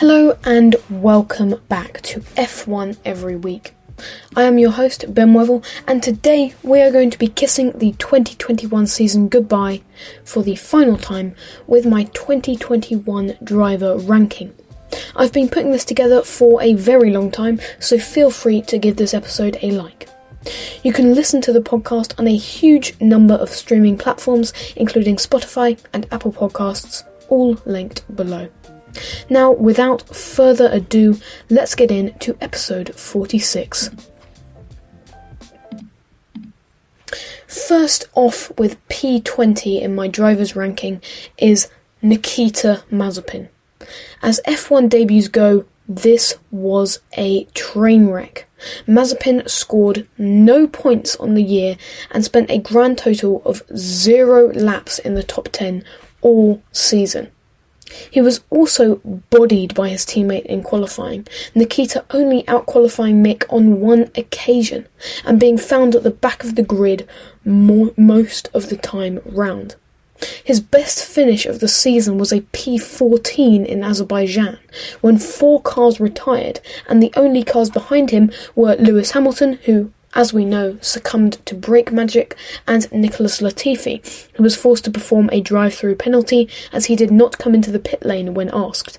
Hello and welcome back to F1 Every Week. I am your host, Ben Wevel, and today we are going to be kissing the 2021 season goodbye for the final time with my 2021 driver ranking. I've been putting this together for a very long time, so feel free to give this episode a like. You can listen to the podcast on a huge number of streaming platforms, including Spotify and Apple Podcasts, all linked below. Now, without further ado, let's get into episode 46. First off with P20 in my driver's ranking is Nikita Mazepin. As F1 debuts go, this was a train wreck. Mazepin scored no points on the year and spent a grand total of 0 laps in the top 10 all season. He was also bodied by his teammate in qualifying, Nikita only out-qualifying Mick on one occasion, and being found at the back of the grid most of the time round. His best finish of the season was a P14 in Azerbaijan, when 4 cars retired, and the only cars behind him were Lewis Hamilton, who, as we know, succumbed to brake magic, and Nicholas Latifi, who was forced to perform a drive-through penalty as he did not come into the pit lane when asked.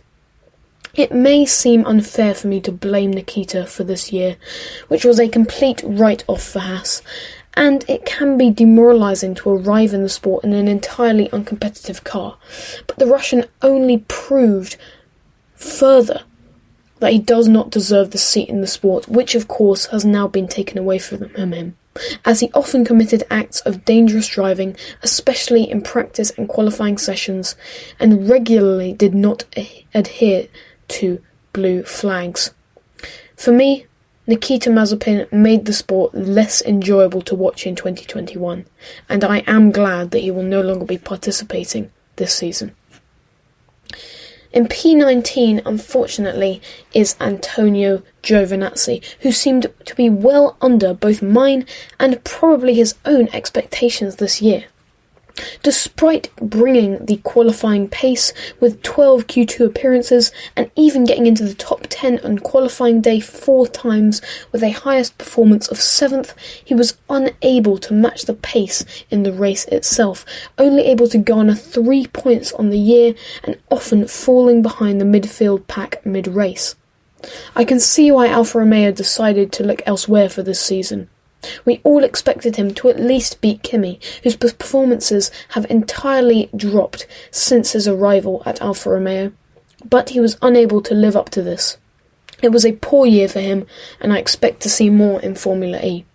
It may seem unfair for me to blame Nikita for this year, which was a complete write-off for Haas, and it can be demoralising to arrive in the sport in an entirely uncompetitive car, but the Russian only proved further that he does not deserve the seat in the sport, which of course has now been taken away from him, as he often committed acts of dangerous driving, especially in practice and qualifying sessions, and regularly did not adhere to blue flags. For me, Nikita Mazepin made the sport less enjoyable to watch in 2021, and I am glad that he will no longer be participating this season. In P19, unfortunately, is Antonio Giovannazi, who seemed to be well under both mine and probably his own expectations this year. Despite bringing the qualifying pace with 12 Q2 appearances and even getting into the top 10 on qualifying day 4 times with a highest performance of 7th, he was unable to match the pace in the race itself, only able to garner 3 points on the year and often falling behind the midfield pack mid-race. I can see why Alfa Romeo decided to look elsewhere for this season. We all expected him to at least beat Kimi, whose performances have entirely dropped since his arrival at Alfa Romeo, but he was unable to live up to this. It was a poor year for him, and I expect to see more in Formula E.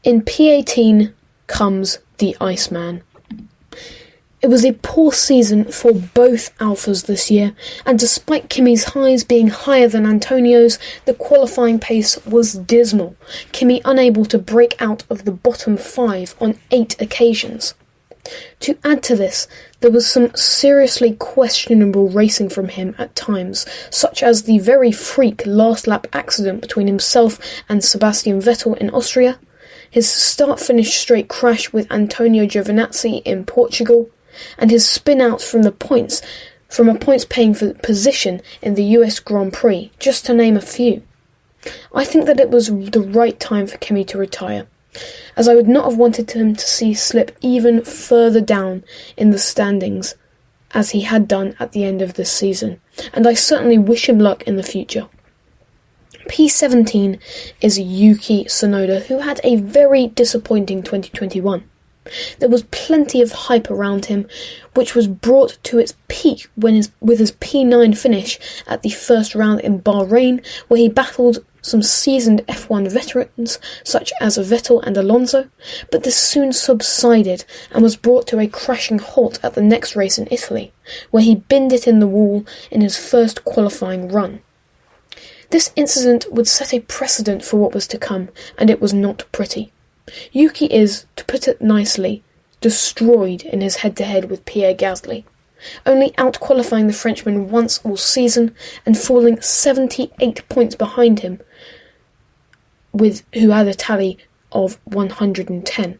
In P18 comes the Iceman. It was a poor season for both Alphas this year, and despite Kimi's highs being higher than Antonio's, the qualifying pace was dismal, Kimi unable to break out of the bottom 5 on 8 occasions. To add to this, there was some seriously questionable racing from him at times, such as the very freak last lap accident between himself and Sebastian Vettel in Austria, his start-finish straight crash with Antonio Giovannazi in Portugal, and his spin-out from a points-paying position in the US Grand Prix, just to name a few. I think that it was the right time for Kimi to retire, as I would not have wanted him to see slip even further down in the standings as he had done at the end of this season, and I certainly wish him luck in the future. P17 is Yuki Tsunoda, who had a very disappointing 2021. There was plenty of hype around him, which was brought to its peak with his P9 finish at the first round in Bahrain, where he battled some seasoned F1 veterans such as Vettel and Alonso, but this soon subsided and was brought to a crashing halt at the next race in Italy, where he binned it in the wall in his first qualifying run. This incident would set a precedent for what was to come, and it was not pretty. Yuki is, to put it nicely, destroyed in his head-to-head with Pierre Gasly, only out-qualifying the Frenchman once all season and falling 78 points behind him, who had a tally of 110.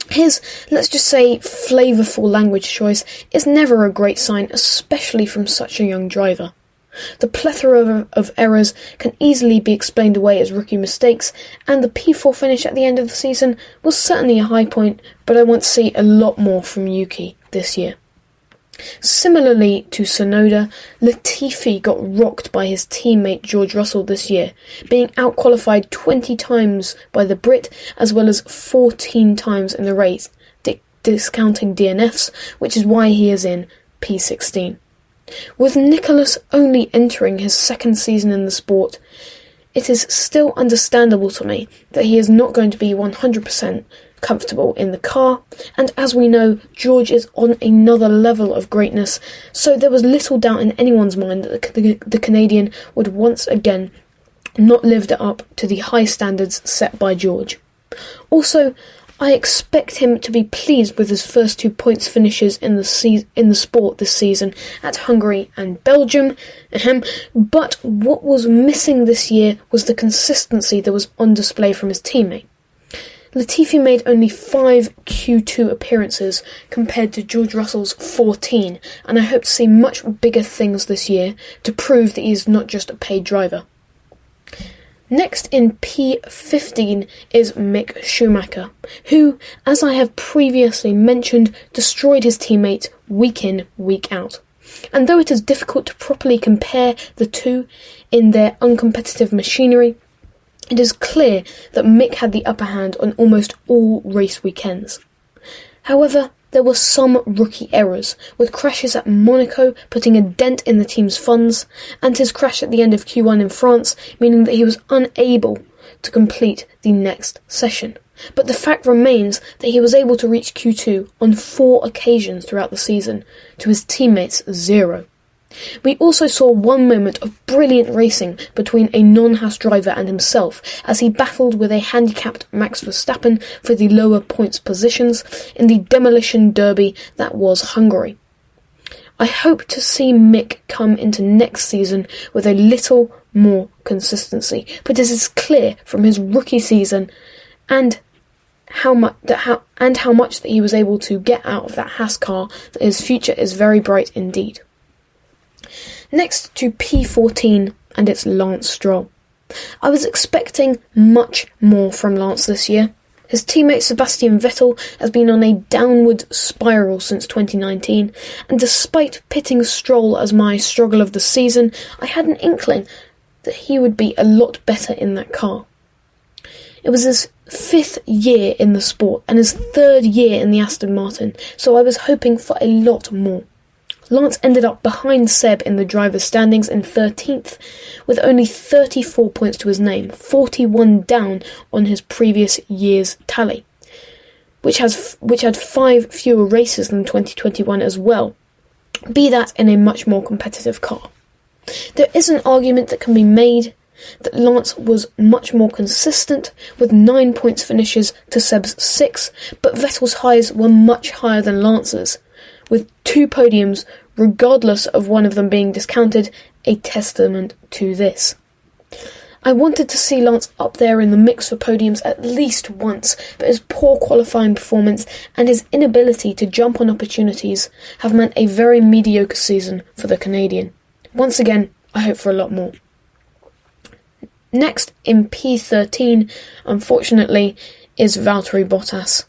His, let's just say, flavourful language choice is never a great sign, especially from such a young driver. The plethora of errors can easily be explained away as rookie mistakes, and the P4 finish at the end of the season was certainly a high point, but I want to see a lot more from Yuki this year. Similarly to Tsunoda, Latifi got rocked by his teammate George Russell this year, being outqualified 20 times by the Brit as well as 14 times in the race, discounting DNFs, which is why he is in P16. With Nicholas only entering his second season in the sport, it is still understandable to me that he is not going to be 100% comfortable in the car, and as we know, George is on another level of greatness, so there was little doubt in anyone's mind that the Canadian would once again not lived up to the high standards set by George. Also, I expect him to be pleased with his first 2 points finishes in the sport this season at Hungary and Belgium, but what was missing this year was the consistency that was on display from his teammate. Latifi made only 5 Q2 appearances compared to George Russell's 14, and I hope to see much bigger things this year to prove that he is not just a paid driver. Next in P15 is Mick Schumacher, who, as I have previously mentioned, destroyed his teammates week in, week out. And though it is difficult to properly compare the two in their uncompetitive machinery, it is clear that Mick had the upper hand on almost all race weekends. However, there were some rookie errors, with crashes at Monaco putting a dent in the team's funds, and his crash at the end of Q1 in France, meaning that he was unable to complete the next session. But the fact remains that he was able to reach Q2 on 4 occasions throughout the season, to his teammates' 0. We also saw one moment of brilliant racing between a non-Haas driver and himself as he battled with a handicapped Max Verstappen for the lower points positions in the demolition derby that was Hungary. I hope to see Mick come into next season with a little more consistency, but it is clear from his rookie season and how much that he was able to get out of that Haas car that his future is very bright indeed. Next to P14, and it's Lance Stroll. I was expecting much more from Lance this year. His teammate Sebastian Vettel has been on a downward spiral since 2019, and despite pitting Stroll as my struggle of the season, I had an inkling that he would be a lot better in that car. It was his 5th year in the sport and his 3rd year in the Aston Martin, so I was hoping for a lot more. Lance ended up behind Seb in the driver's standings in 13th, with only 34 points to his name, 41 down on his previous year's tally, which had 5 fewer races than 2021 as well, be that in a much more competitive car. There is an argument that can be made that Lance was much more consistent, with 9 points finishes to Seb's 6, but Vettel's highs were much higher than Lance's, with 2 podiums, regardless of one of them being discounted, a testament to this. I wanted to see Lance up there in the mix for podiums at least once, but his poor qualifying performance and his inability to jump on opportunities have meant a very mediocre season for the Canadian. Once again, I hope for a lot more. Next, in P13, unfortunately, is Valtteri Bottas.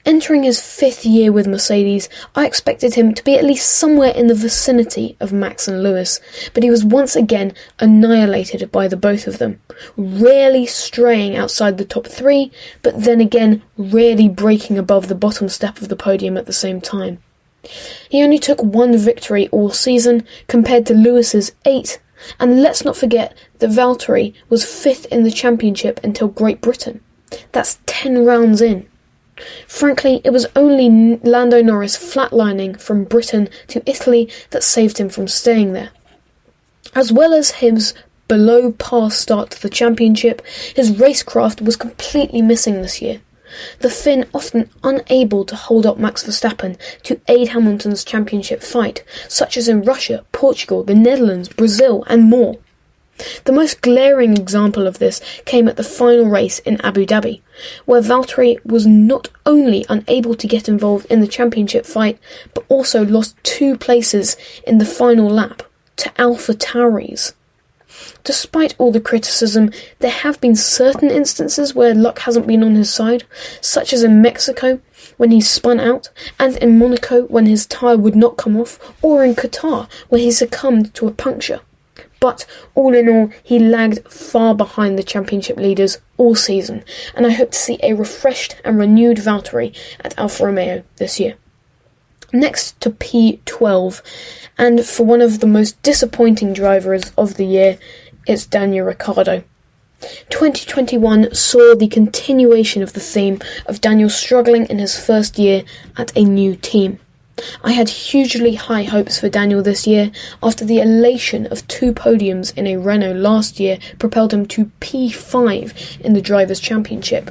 Entering his 5th year with Mercedes, I expected him to be at least somewhere in the vicinity of Max and Lewis, but he was once again annihilated by the both of them, rarely straying outside the top 3, but then again rarely breaking above the bottom step of the podium at the same time. He only took 1 victory all season, compared to Lewis's 8, and let's not forget that Valtteri was 5th in the championship until Great Britain. That's 10 rounds in. Frankly, it was only Lando Norris flatlining from Britain to Italy that saved him from staying there. As well as his below-par start to the championship, his racecraft was completely missing this year. The Finn often unable to hold up Max Verstappen to aid Hamilton's championship fight, such as in Russia, Portugal, the Netherlands, Brazil and more. The most glaring example of this came at the final race in Abu Dhabi, where Valtteri was not only unable to get involved in the championship fight, but also lost 2 places in the final lap to AlphaTauris. Despite all the criticism, there have been certain instances where luck hasn't been on his side, such as in Mexico when he spun out, and in Monaco when his tyre would not come off, or in Qatar where he succumbed to a puncture. But all in all, he lagged far behind the championship leaders all season, and I hope to see a refreshed and renewed Valtteri at Alfa Romeo this year. Next to P12, and for one of the most disappointing drivers of the year, it's Daniel Ricardo. 2021 saw the continuation of the theme of Daniel struggling in his first year at a new team. I had hugely high hopes for Daniel this year after the elation of 2 podiums in a Renault last year propelled him to P5 in the Drivers' Championship.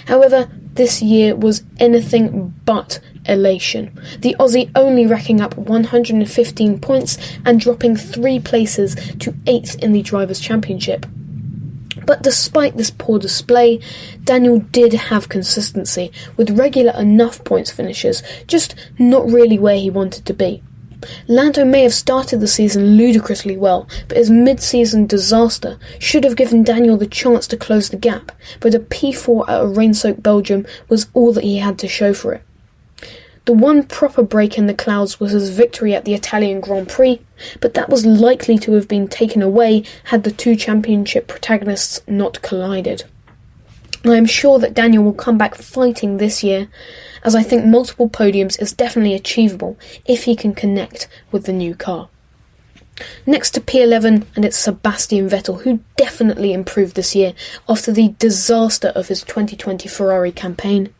However, this year was anything but elation, the Aussie only racking up 115 points and dropping 3 places to 8th in the Drivers' Championship. But despite this poor display, Daniel did have consistency, with regular enough points finishes, just not really where he wanted to be. Lando may have started the season ludicrously well, but his mid-season disaster should have given Daniel the chance to close the gap, but a P4 at a rain-soaked Belgium was all that he had to show for it. The one proper break in the clouds was his victory at the Italian Grand Prix, but that was likely to have been taken away had the 2 championship protagonists not collided. I am sure that Daniel will come back fighting this year, as I think multiple podiums is definitely achievable if he can connect with the new car. Next to P11, and it's Sebastian Vettel, who definitely improved this year after the disaster of his 2020 Ferrari campaign.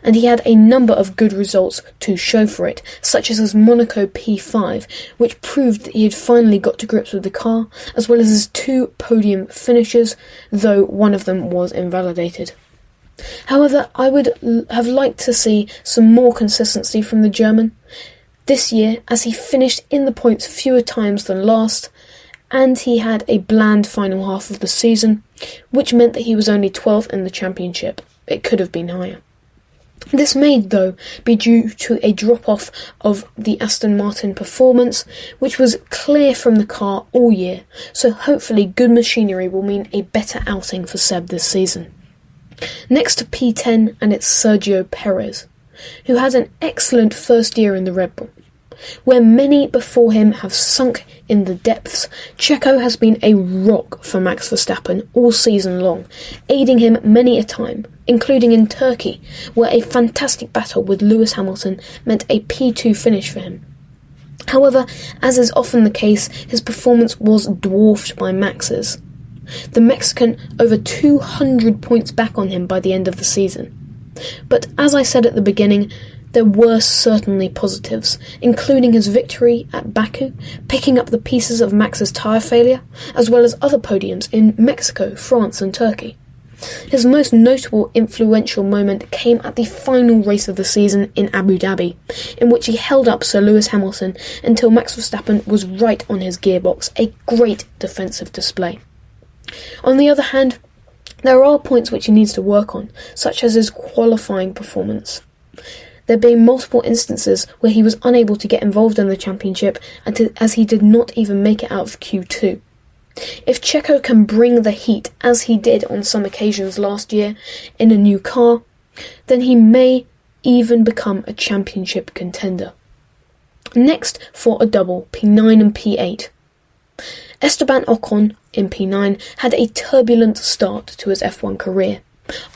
And he had a number of good results to show for it, such as his Monaco P5, which proved that he had finally got to grips with the car, as well as his 2 podium finishes, though one of them was invalidated. However, I would have liked to see some more consistency from the German this year, as he finished in the points fewer times than last, and he had a bland final half of the season, which meant that he was only 12th in the championship. It could have been higher. This may, though, be due to a drop-off of the Aston Martin performance, which was clear from the car all year, so hopefully good machinery will mean a better outing for Seb this season. Next to P10, and it's Sergio Perez, who had an excellent first year in the Red Bull. Where many before him have sunk in the depths, Checo has been a rock for Max Verstappen all season long, aiding him many a time, including in Turkey, where a fantastic battle with Lewis Hamilton meant a P2 finish for him. However, as is often the case, his performance was dwarfed by Max's. The Mexican over 200 points back on him by the end of the season. But as I said at the beginning, there were certainly positives, including his victory at Baku, picking up the pieces of Max's tyre failure, as well as other podiums in Mexico, France and Turkey. His most notable influential moment came at the final race of the season in Abu Dhabi, in which he held up Sir Lewis Hamilton until Max Verstappen was right on his gearbox, a great defensive display. On the other hand, there are points which he needs to work on, such as his qualifying performance. There being multiple instances where he was unable to get involved in the championship as he did not even make it out of Q2. If Checo can bring the heat, as he did on some occasions last year, in a new car, then he may even become a championship contender. Next for a double, P9 and P8. Esteban Ocon, in P9, had a turbulent start to his F1 career.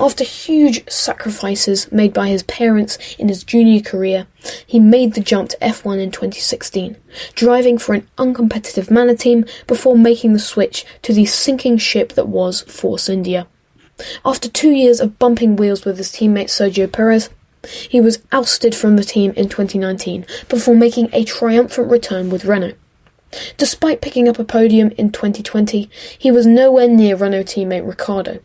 After huge sacrifices made by his parents in his junior career, he made the jump to F1 in 2016, driving for an uncompetitive Manor team before making the switch to the sinking ship that was Force India. After 2 years of bumping wheels with his teammate Sergio Perez, he was ousted from the team in 2019 before making a triumphant return with Renault. Despite picking up a podium in 2020, he was nowhere near Renault teammate Ricardo.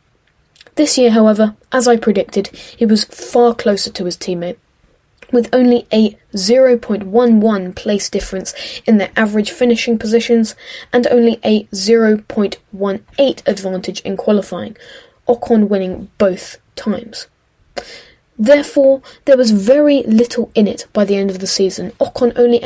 This year, however, as I predicted, he was far closer to his teammate. with only a 0.11 place difference in their average finishing positions and only a 0.18 advantage in qualifying, Ocon winning both times. Therefore, there was very little in it by the end of the season. Ocon only